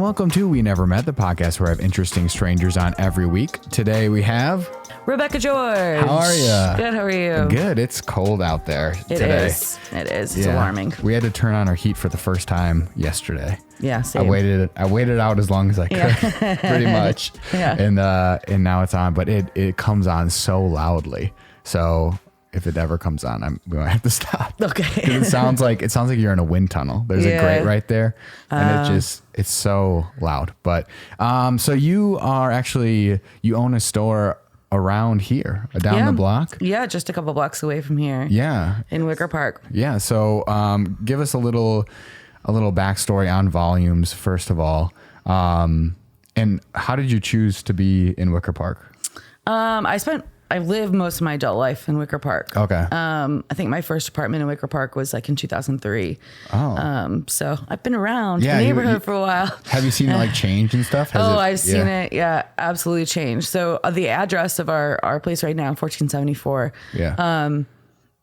and welcome to We Never Met, the podcast where I have interesting strangers on every week. Today we have Rebecca George. How are you? Good, how are you? Good. It's cold out there today. It is. It's alarming. We had to turn on our heat for the first time yesterday. Yeah, same. I waited out as long as I could, pretty much. Yeah. And now it's on, but it comes on so loudly. So if it ever comes on, we might have to stop. Okay. It sounds like you're in a wind tunnel. There's a grate right there, and it's so loud. But so you own a store around here, down the block? Yeah, just a couple blocks away from here. Yeah. In Wicker Park. Yeah. So give us a little backstory on Volumes, first of all. And how did you choose to be in Wicker Park? I lived most of my adult life in Wicker Park. Okay. I think my first apartment in Wicker Park was like in 2003. Oh. So I've been around the neighborhood for a while. Have you seen it like change and stuff? I've seen it. Yeah, absolutely changed. So the address of our place right now, 1474. Yeah.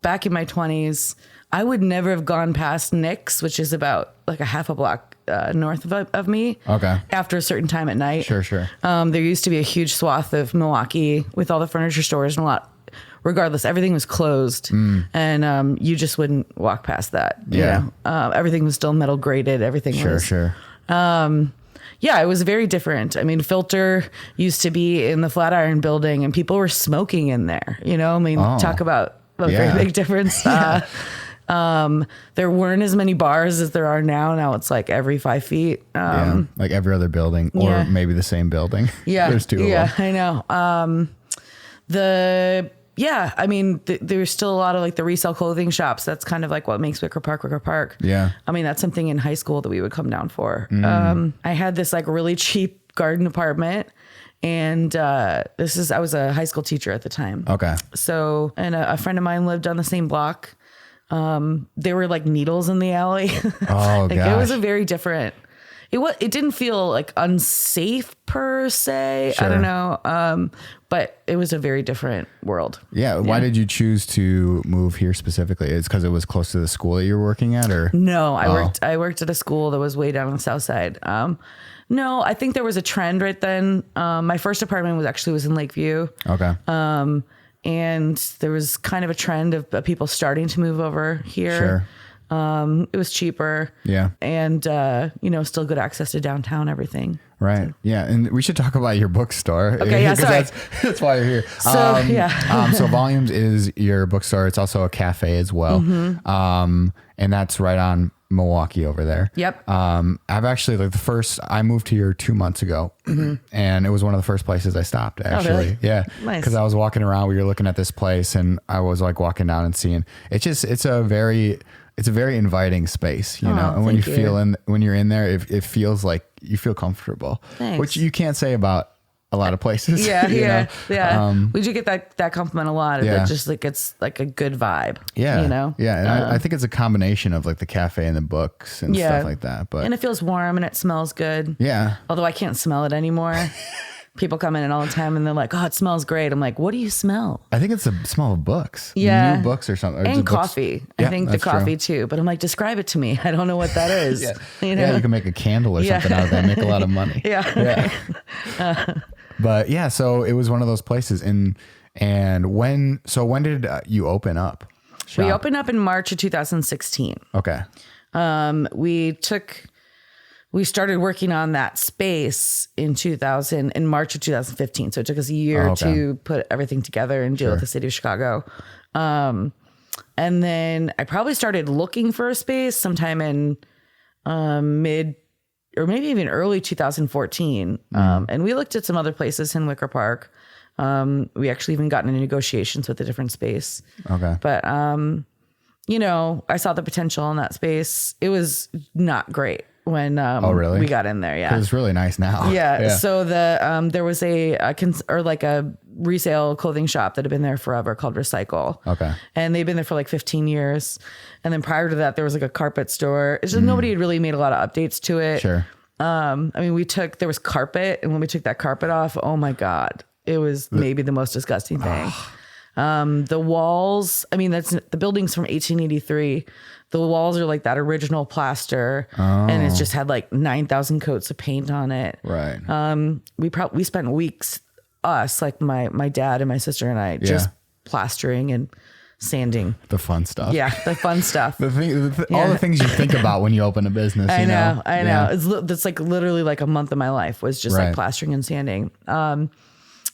Back in my 20s, I would never have gone past Nick's, which is about like a half a block north of me. Okay. After a certain time at night. Sure. There used to be a huge swath of Milwaukee with all the furniture stores and a lot. Regardless, everything was closed, and you just wouldn't walk past that. Yeah. You know? Everything was still metal grated. Everything was. Sure. Yeah, it was very different. I mean, Filter used to be in the Flatiron building, and people were smoking in there. You know, I mean, talk about a very big difference. There weren't as many bars as there are now. Now it's like every 5 feet. Like every other building, or maybe the same building. Yeah, There's two of them. Yeah, I know. I mean, there's still a lot of like the resale clothing shops. That's kind of like what makes Wicker Park. Yeah. I mean, that's something in high school that we would come down for. I had this like really cheap garden apartment. And I was a high school teacher at the time. Okay. So, and a friend of mine lived on the same block. There were like needles in the alley. Oh, like, it was a very different. It didn't feel like unsafe per se. Sure. I don't know. But it was a very different world. Yeah. Why did you choose to move here specifically? It's because it was close to the school that you were working at, or? No, I worked at a school that was way down on the south side. No, I think there was a trend right then. My first apartment was in Lakeview. Okay. And there was kind of a trend of people starting to move over here. Sure. It was cheaper. Yeah. And, still good access to downtown, everything. Right. Yeah. And we should talk about your bookstore. Okay. Yeah. Sorry. That's why you're here. So, so Volumes is your bookstore. It's also a cafe as well. Mm-hmm. And that's right on Milwaukee over there. Yep. I've actually I moved here 2 months ago, and it was one of the first places I stopped actually. Oh, really? Yeah. Nice. Cause I was walking around, we were looking at this place, and I was like walking down and seeing it's a very inviting space, you know, and when you're in there, it feels like you feel comfortable. Thanks. Which you can't say about a lot of places. Yeah. We do get that compliment a lot. Yeah. Just like it's like a good vibe. Yeah. You know? Yeah. And I think it's a combination of like the cafe and the books and stuff like that. But it feels warm and it smells good. Yeah. Although I can't smell it anymore. People come in all the time and they're like, "Oh, it smells great." I'm like, "What do you smell?" I think it's the smell of books. Yeah. New books or something. And coffee. I think the coffee too. But I'm like, describe it to me. I don't know what that is. You know? Yeah, you can make a candle or something out of that. Make a lot of money. Yeah. But yeah, so it was one of those places. And when did you open up shop? We opened up in March of 2016. Okay. We started working on that space in March of 2015. So it took us a year to put everything together and deal with the city of Chicago. And then I probably started looking for a space sometime in mid or maybe even early 2014. And we looked at some other places in Wicker Park. We actually even got into negotiations with a different space. Okay. But, I saw the potential in that space. It was not great when we got in there. Yeah. It's really nice now. Yeah. So there was a resale clothing shop that had been there forever called Recycle. Okay. And they'd been there for like 15 years. And then prior to that, there was like a carpet store. It's just nobody had really made a lot of updates to it. Sure. There was carpet, and when we took that carpet off, oh my God, it was maybe the most disgusting thing. The walls, the building's from 1883. the walls are like that original plaster, and it's just had like 9,000 coats of paint on it. Right. We spent weeks, us, like my dad and my sister and I, just plastering and sanding. The fun stuff. Yeah, the fun stuff. All the things you think about when you open a business. I know. Yeah. It's like literally like a month of my life was just like plastering and sanding. And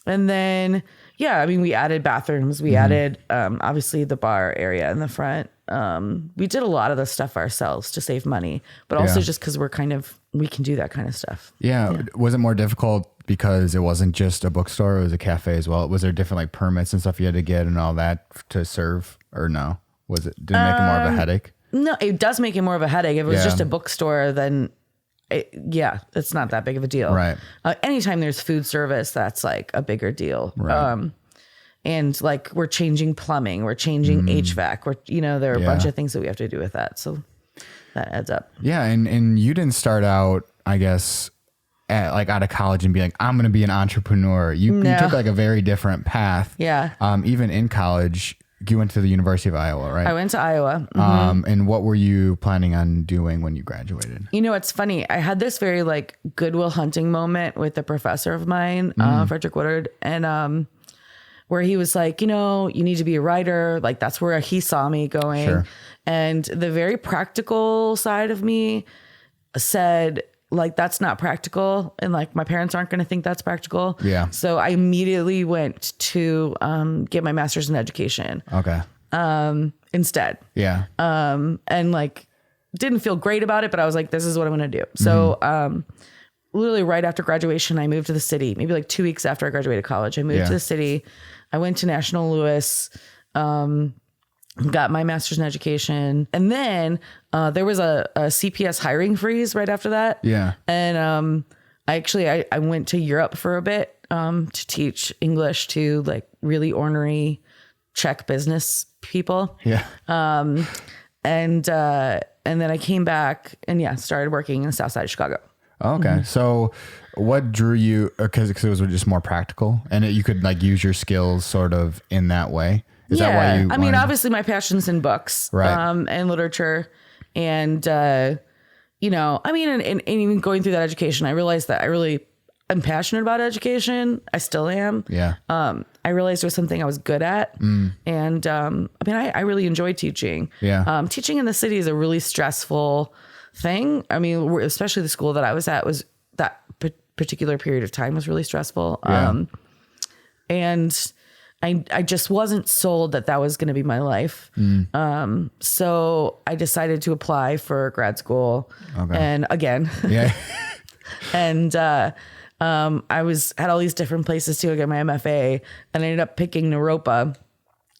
then, we added bathrooms. We added, obviously the bar area in the front. We did a lot of the stuff ourselves to save money, but also just because we can do that kind of stuff. Yeah. Was it more difficult because it wasn't just a bookstore, it was a cafe as well? Was there different like permits and stuff you had to get and all that to serve, or no? Did it make it more of a headache? No, it does make it more of a headache. If it was just a bookstore, then it's not that big of a deal. Right. Anytime there's food service, that's like a bigger deal. Right. And like we're changing plumbing, we're changing HVAC, there are a bunch of things that we have to do with that. So that adds up. Yeah. And you didn't start out, I guess, out of college and be like, I'm going to be an entrepreneur. You took like a very different path. Yeah. Even in college, you went to the University of Iowa, right? I went to Iowa. And what were you planning on doing when you graduated? It's funny. I had this very like Goodwill Hunting moment with a professor of mine, Frederick Woodard, and where he was like, you need to be a writer. Like that's where he saw me going. Sure. And the very practical side of me said, like, that's not practical. And like, my parents aren't going to think that's practical. Yeah. So I immediately went to get my master's in education. Okay. Instead. Yeah. And like, didn't feel great about it, but I was like, this is what I'm going to do. So literally right after graduation, I moved to the city, maybe like 2 weeks after I graduated college. I moved to the city. I went to National Louis, got my master's in education. And then there was a CPS hiring freeze right after that. Yeah. And I went to Europe for a bit to teach English to like really ornery Czech business people. Yeah. And then I came back and started working in the South Side of Chicago. Okay. So what drew you, because it was just more practical and you could like use your skills sort of in that way. Is that why you wanted... obviously my passion's in books, right. And literature and, and even going through that education, I realized that I'm passionate about education. I still am. Yeah. I realized it was something I was good at. And, I really enjoyed teaching. Yeah. Teaching in the city is a really stressful thing. Especially the school that I was at was that particular period of time was really stressful. Yeah. And I just wasn't sold that was going to be my life. So I decided to apply for grad school. Okay. And again, yeah. And, had all these different places to go get my MFA, and I ended up picking Naropa,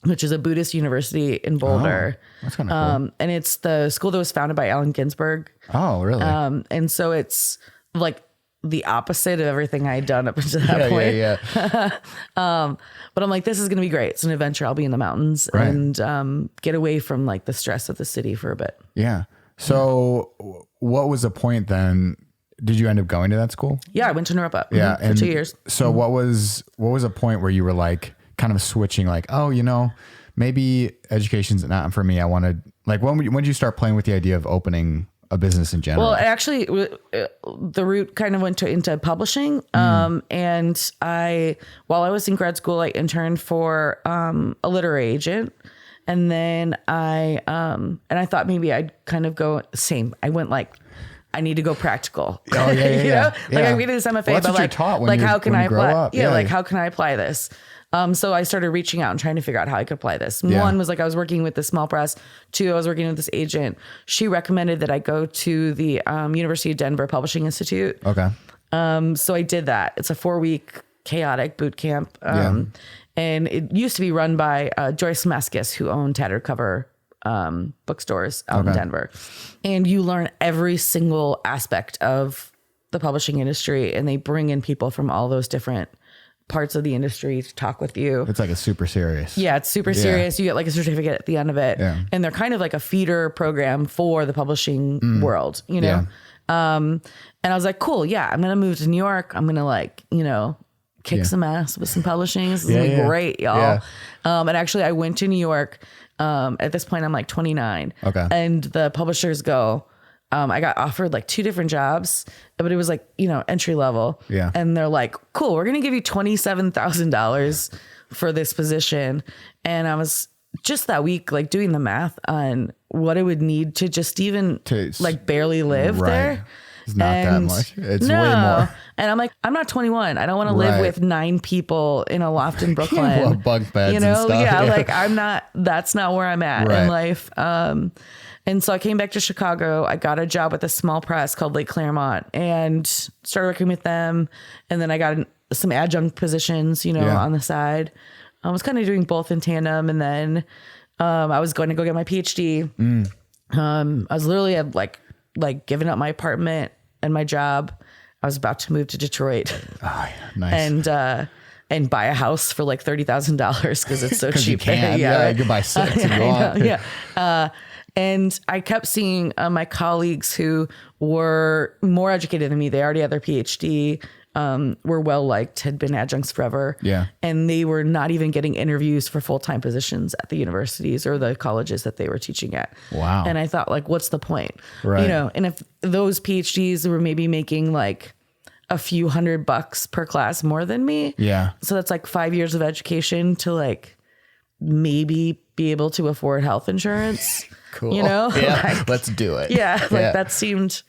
which is a Buddhist university in Boulder. Oh, that's kind of cool. And it's the school that was founded by Allen Ginsberg. Oh, really? And so it's like the opposite of everything I had done up until that point. Yeah. But I'm like, this is going to be great. It's an adventure. I'll be in the mountains and get away from like the stress of the city for a bit. Yeah. So what was the point then? Did you end up going to that school? Yeah, I went to Naropa for 2 years. So what was a point where you were like kind of switching like, oh, maybe education's not for me. I want to like, when did you start playing with the idea of opening a business in general? Well, actually the route kind of went into publishing. And while I was in grad school, I interned for a literary agent. And then I thought maybe I'd kind of go same. I went like, I need to go practical. Oh, yeah. Like I'm reading this MFA, well, but how can I apply? Like how can I apply this? So I started reaching out and trying to figure out how I could apply this. Yeah. One was like I was working with the small press. Two, I was working with this agent. She recommended that I go to the University of Denver Publishing Institute. Okay. So I did that. It's a 4-week chaotic boot camp. And it used to be run by Joyce Maskis, who owned Tattered Cover bookstores out in Denver. And you learn every single aspect of the publishing industry, and they bring in people from all those different parts of the industry to talk with you. It's like a super serious. Yeah, it's super serious. You get like a certificate at the end of it. Yeah. And they're kind of like a feeder program for the publishing world, Yeah. And I was like, cool, yeah, I'm going to move to New York. I'm going to kick some ass with some publishing. This is going to be great, y'all. Yeah. And actually I went to New York At this point, I'm like 29. Okay. And the publishers go, I got offered like 2 different jobs, but it was like, entry level. Yeah. And they're like, cool, we're going to give you $27,000 for this position. And I was just that week, like doing the math on what it would need to just even like barely live there. It's not that much. It's way more. And I'm like, I'm not 21. I don't want to live with 9 people in a loft in Brooklyn. Well, bunk beds and stuff. Yeah, like that's not where I'm at in life. And so I came back to Chicago. I got a job with a small press called Lake Claremont and started working with them. And then I got some adjunct positions, on the side. I was kind of doing both in tandem. And then I was going to go get my PhD. I was literally like giving up my apartment and my job. I was about to move to Detroit. Oh, yeah. Nice. And buy a house for like $30,000 because it's so cheap. You can. Yeah, you can buy 6 if you want. Yeah. And I kept seeing my colleagues who were more educated than me. They already had their PhD, were well liked, had been adjuncts forever. Yeah. And they were not even getting interviews for full-time positions at the universities or the colleges that they were teaching at. Wow. And I thought, like, what's the point? Right. And if those PhDs were maybe making like a few $100 per class more than me. Yeah. So that's like 5 years of education to like maybe be able to afford health insurance. Cool. Yeah, like, let's do it. Yeah. Like that seemed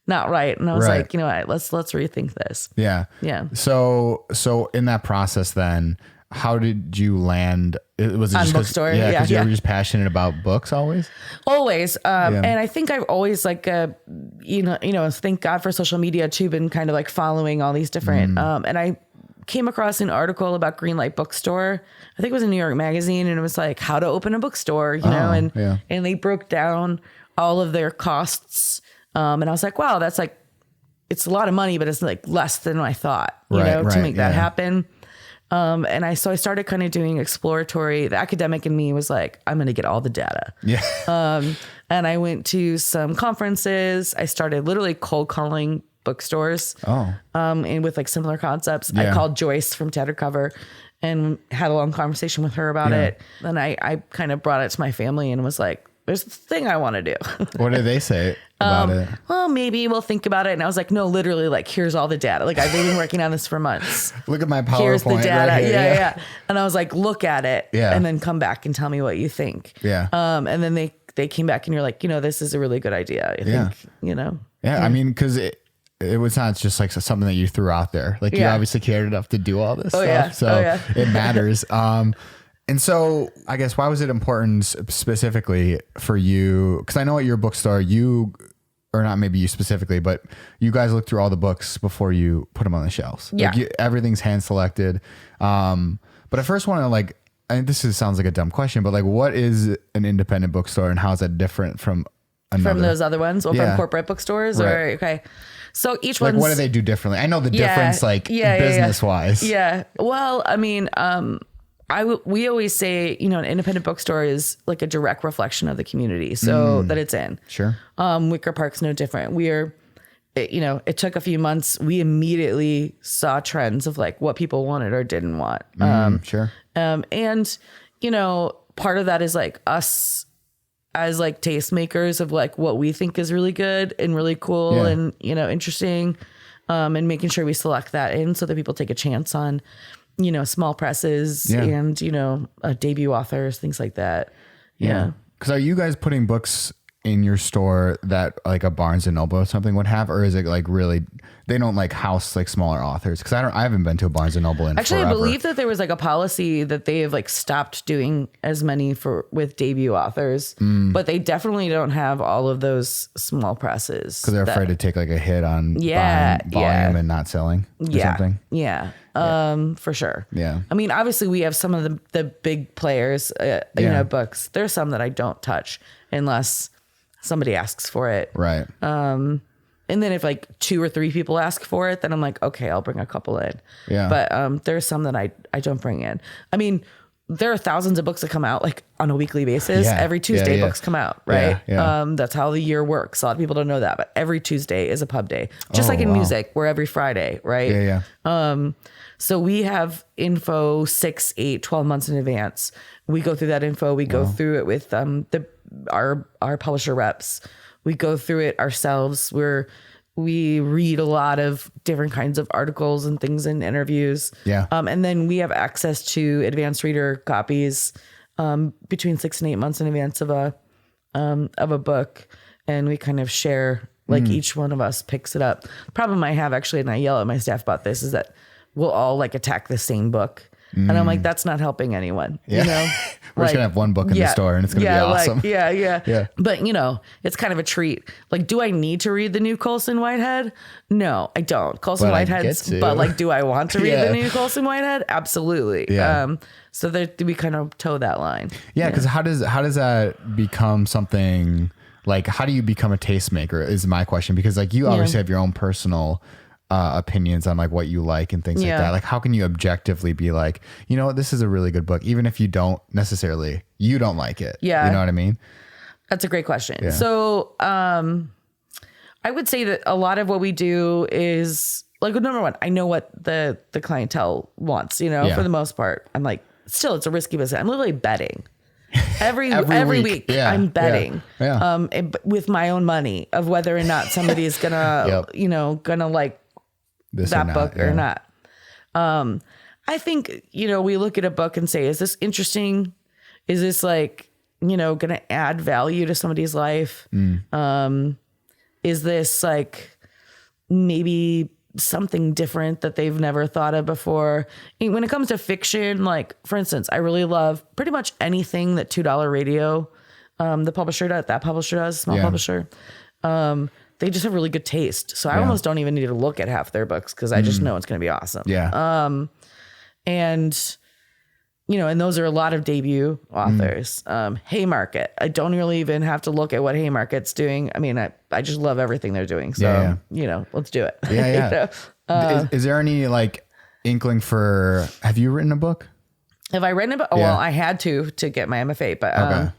not right. And I was like, let's rethink this. Yeah. Yeah. So in that process then, how did you land? Was it on just bookstore? Yeah. Because you were just passionate about books always? Always. And I think I've always like, thank God for social media too, been kind of like following all these different, and I came across an article about Greenlight Bookstore. I think it was in New York Magazine, and it was like how to open a bookstore, and they broke down all of their costs. And I was like, wow, that's like, it's a lot of money, but it's like less than I thought, to make that happen. And I started kind of doing exploratory. The academic in me was like, I'm going to get all the data. Yeah. And I went to some conferences. I started literally cold calling bookstores. And with like similar concepts. I called Joyce from Tattered Cover and had a long conversation with her about it. Then I kind of brought it to my family and was like, there's this thing I want to do. What did they say about it? Well, maybe we'll think about it. And I was like, no, literally, like, here's all the data. Like, I've been working on this for months. Look at my PowerPoint. Here's the data. Right here. Yeah. And I was like, look at it. Yeah. And then come back and tell me what you think. Yeah. And then they came back and you're like, this is a really good idea. I think, Yeah. I mean, because it was not just like something that you threw out there. Like you obviously cared enough to do all this stuff. Yeah. So it matters. And so I guess why was it important specifically for you? Because I know at your bookstore, or not maybe you specifically, but you guys look through all the books before you put them on the shelves. Yeah. Like everything's hand selected. But I first want to sounds like a dumb question, but like what is an independent bookstore and how is that different from another? From those other ones or from corporate bookstores? Right. Or, okay. So each like one's... what do they do differently? I know the difference business wise. Yeah. Well, I mean, we always say, an independent bookstore is like a direct reflection of the community that it's in. Sure. Wicker Park's no different. It took a few months. We immediately saw trends of like what people wanted or didn't want. Sure. And, part of that is like us as like tastemakers of like what we think is really good and really cool and, interesting. And making sure we select that in so that people take a chance on, small presses and, debut authors, things like that. Yeah. Because are you guys putting books in your store that like a Barnes and Noble or something would have, or is it like really, they don't like house like smaller authors? Because I haven't been to a Barnes and Noble in forever. I believe that there was like a policy that they have like stopped doing as many with debut authors, but they definitely don't have all of those small presses because they're afraid to take like a hit on volume and not selling or something. Yeah. For sure. Yeah. I mean, obviously we have some of the big players, books. There's some that I don't touch unless somebody asks for it. Right. And then if like 2 or 3 people ask for it, then I'm like, okay, I'll bring a couple in. Yeah. But there's some that I don't bring in. I mean, there are thousands of books that come out like on a weekly basis. Every Tuesday books come out, right? That's how the year works. A lot of people don't know that, but every Tuesday is a pub day. Just like in music, we're every Friday, right? So we have info 6, 8, 12 months in advance. We go through that info. We go through it with our publisher reps. We go through it ourselves. We read a lot of different kinds of articles and things and interviews. And then we have access to advanced reader copies between 6 and 8 months in advance of a book. And we kind of share, like each one of us picks it up. The problem I have actually, and I yell at my staff about this, is that we'll all like attack the same book. And I'm like, that's not helping anyone. You know, we're just gonna have one book in the store and it's gonna be awesome. But it's kind of a treat. Like, do I need to read the new Colson Whitehead? No, I don't. Colson Whitehead's, but like, do I want to read the new Colson Whitehead? Absolutely. So we kind of toe that line. Because how does that become something? Like, how do you become a tastemaker is my question, because like you obviously have your own personal opinions on like what you like and things like that. Like, how can you objectively be like, you know what, this is a really good book, even if you don't like it? You know what I mean? That's a great question. So I would say that a lot of what we do is like, number one, I know what the clientele wants, you know, for the most part. I'm like, still, it's a risky business. I'm literally betting. Every week I'm betting with my own money of whether or not somebody is gonna gonna like this that book or not. I think, we look at a book and say, is this interesting? Is this like, gonna add value to somebody's life? Is this like maybe something different that they've never thought of before? And when it comes to fiction, like for instance, I really love pretty much anything that $2 Radio, the publisher does, small publisher. They just have really good taste. So I almost don't even need to look at half their books because I just know it's going to be awesome. And those are a lot of debut authors. Haymarket. I don't really even have to look at what Haymarket's doing. I mean, I just love everything they're doing. So, let's do it. Is there any like inkling for, have you written a book? Have I written a book? Oh, well, I had to get my MFA, but,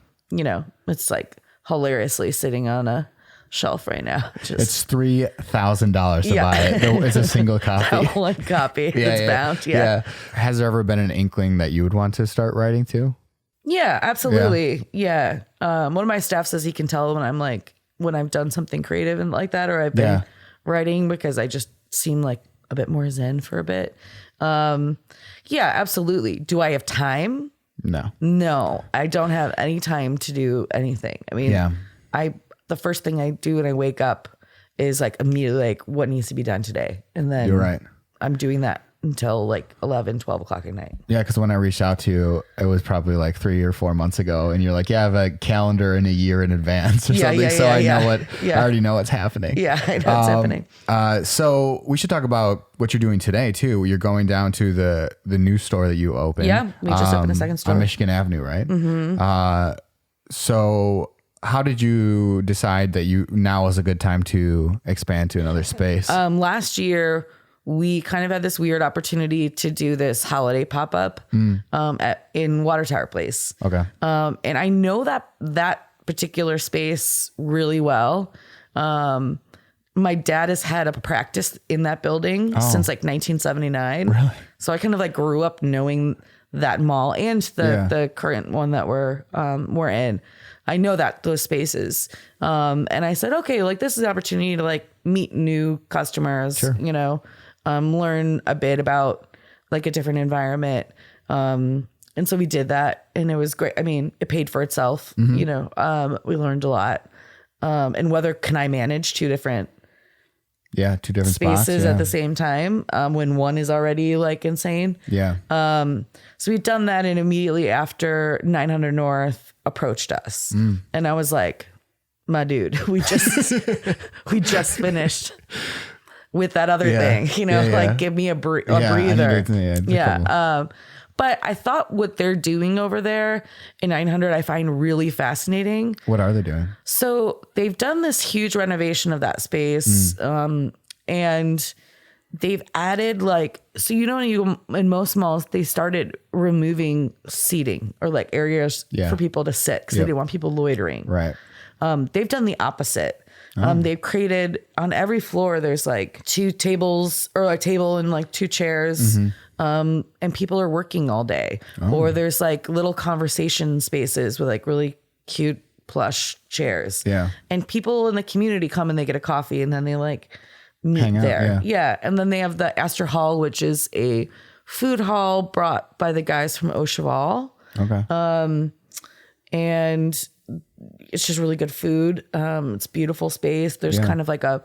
it's like hilariously sitting on a shelf right now. It's $3,000 to buy it. It's a single copy. One copy. It's bound. Has there ever been an inkling that you would want to start writing too? Yeah, absolutely. One of my staff says he can tell when I've done something creative and like that, or I've been writing, because I just seem like a bit more zen for a bit. Absolutely. Do I have time? No, I don't have any time to do anything. I mean, the first thing I do when I wake up is like immediately like, what needs to be done today? And then you're right. I'm doing that until like 11, 12 o'clock at night. Yeah. Cause when I reached out to you, it was probably like 3 or 4 months ago. And you're like, I have a calendar in a year in advance or something. So I know I already know what's happening. Yeah, I know what's happening. So we should talk about what you're doing today too. You're going down to the new store that you opened. Yeah. We just opened a second store on Michigan Avenue, right? So how did you decide that now is a good time to expand to another space? Last year, we kind of had this weird opportunity to do this holiday pop-up in Water Tower Place. Okay. And I know that particular space really well. My dad has had a practice in that building since like 1979. Really? So I kind of like grew up knowing that mall and the current one that we're in. I know those spaces. And I said, okay, like this is an opportunity to like meet new customers, learn a bit about like a different environment. And so we did that and it was great. I mean, it paid for itself, we learned a lot. And whether can I manage two different spaces at the same time when one is already like insane. So we'd done that, and immediately after 900 North approached us, and I was like, my dude, we just finished with that other thing, like give me a breather. But I thought what they're doing over there in 900, I find really fascinating. What are they doing? So they've done this huge renovation of that space. And they've added like, so you in most malls, they started removing seating or like areas for people to sit because they didn't want people loitering. Right. They've done the opposite. They've created on every floor, there's like 2 tables or a table and like 2 chairs. And people are working all day. Or there's like little conversation spaces with like really cute plush chairs. Yeah. And people in the community come and they get a coffee and then they like meet there. Yeah. And then they have the Astor Hall, which is a food hall brought by the guys from Au Cheval. Okay. And it's just really good food. It's beautiful space. There's kind of like a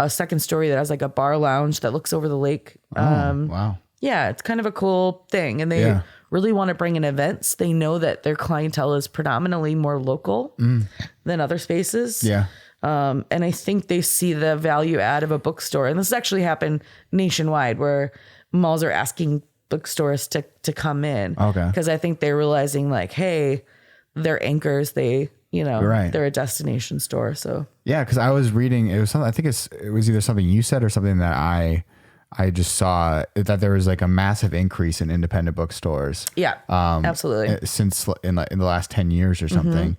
second story that has like a bar lounge that looks over the lake. Wow. Yeah, it's kind of a cool thing. And they really want to bring in events. They know that their clientele is predominantly more local than other spaces. Yeah. And I think they see the value add of a bookstore. And this has actually happened nationwide where malls are asking bookstores to come in. Okay. Because I think they're realizing like, hey, they're anchors. They're a destination store. So yeah, because I was reading, it was something, I think it was either something you said or something that I just saw, that there was like a massive increase in independent bookstores. Yeah, absolutely. Since in the last 10 years or something.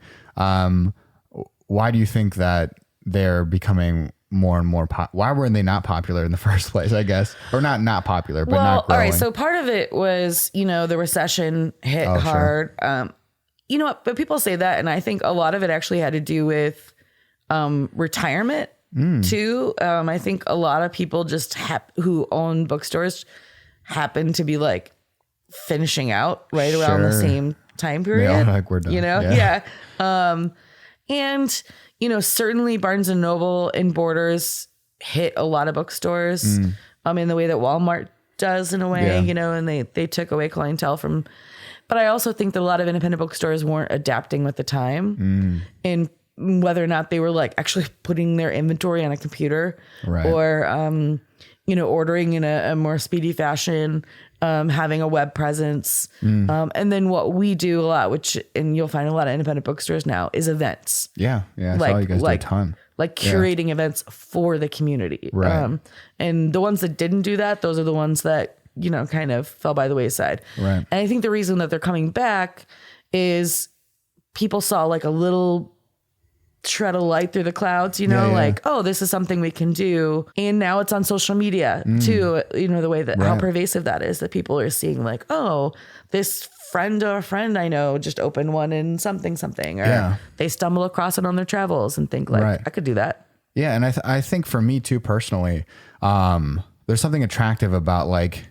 Why do you think that they're becoming more and more why were they not popular in the first place, I guess? Or not popular, but not growing? All right. So part of it was, the recession hit hard. Sure. You know what? But people say that. And I think a lot of it actually had to do with retirement too. I think a lot of people just who own bookstores happen to be like finishing out right around the same time period. Yeah, like we're done. Yeah. And, certainly Barnes and Noble and Borders hit a lot of bookstores in the way that Walmart does in a way, and they took away clientele from. But I also think that a lot of independent bookstores weren't adapting with the time and whether or not they were like actually putting their inventory on a computer or, ordering in a more speedy fashion, having a web presence. And then what we do a lot, and you'll find a lot of independent bookstores now, is events. Yeah. Yeah. I saw you guys do a ton. Like curating events for the community. Right. And the ones that didn't do that, those are the ones that, kind of fell by the wayside. Right. And I think the reason that they're coming back is people saw like a little shred of light through the clouds, like, oh, this is something we can do. And now it's on social media too, the way that how pervasive that is, that people are seeing like, oh, this friend or a friend I know just opened one in something, or they stumble across it on their travels and think like, I could do that. Yeah. And I think for me too, personally, there's something attractive about like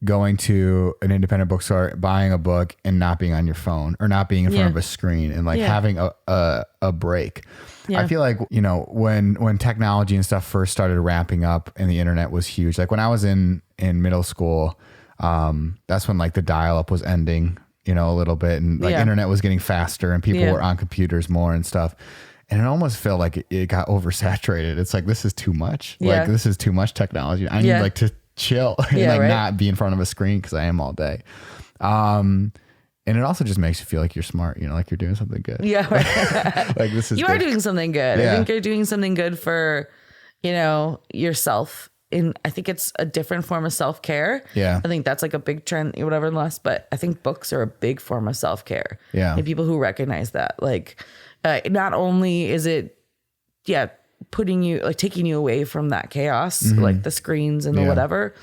going to an independent bookstore, buying a book and not being on your phone or not being in front of a screen and like having a break. I feel like, when technology and stuff first started ramping up and the internet was huge, like when I was in middle school, that's when like the dial-up was ending, a little bit, and like internet was getting faster and people were on computers more and stuff. And it almost felt like it got oversaturated. It's like, this is too much. Like this is too much technology. I need like to chill and not be in front of a screen because I am all day. And it also just makes you feel like you're smart, like you're doing something good. Yeah. Right. Like this is you good. are doing something good. I think you're doing something good for, yourself. And I think it's a different form of self-care. Yeah. I think that's like a big trend, whatever in the last, but I think books are a big form of self-care. Yeah. And people who recognize that, like, not only is it, putting you, like taking you away from that chaos, like the screens and the whatever,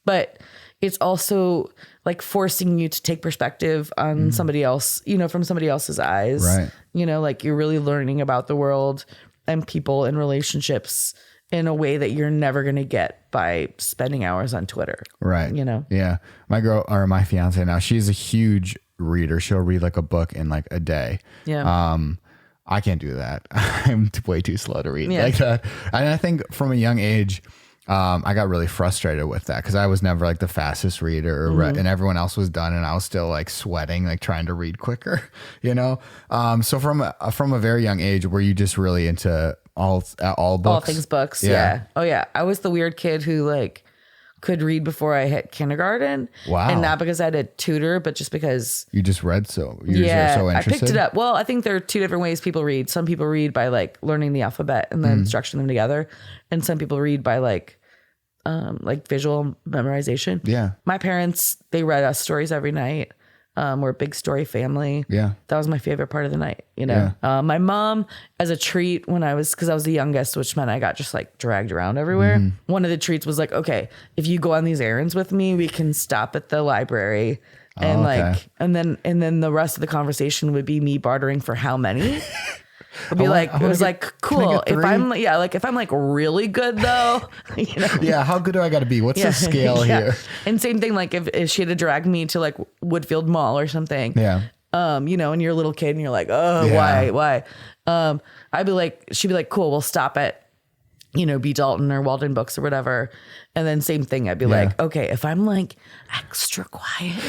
but it's also like forcing you to take perspective on somebody else, from somebody else's eyes, right? Like you're really learning about the world and people and relationships in a way that you're never going to get by spending hours on Twitter. Right. Yeah. My fiance now, she's a huge reader. She'll read like a book in like a day. Yeah. I can't do that. I'm way too slow to read like that. And I think from a young age, I got really frustrated with that because I was never like the fastest reader and everyone else was done and I was still like sweating, like trying to read quicker, So from a very young age, were you just really into all books? All things books. Yeah. Oh yeah. I was the weird kid who like could read before I hit kindergarten. Wow. And not because I had a tutor, but just because you just read so interested. I picked it up. Well, I think there are 2 different ways people read. Some people read by like learning the alphabet and then structuring them together. And some people read by like like visual memorization. Yeah. My parents, they read us stories every night. We're a big story family. Yeah. That was my favorite part of the night, you know. Yeah. My mom, as a treat, because I was the youngest, which meant I got just like dragged around everywhere. One of the treats was like, okay, if you go on these errands with me, we can stop at the library. And and then the rest of the conversation would be me bartering for how many. It'd be cool. If I'm like really good though, you know. Yeah. How good do I got to be? What's the scale here? And same thing, like if she had to drag me to like Woodfield Mall or something. Yeah. You know, and you're a little kid and you're like, oh, why? She'd be like, cool, we'll stop at, you know, B. Dalton or Walden Books or whatever. And then same thing. I'd be like, okay, if I'm like extra quiet,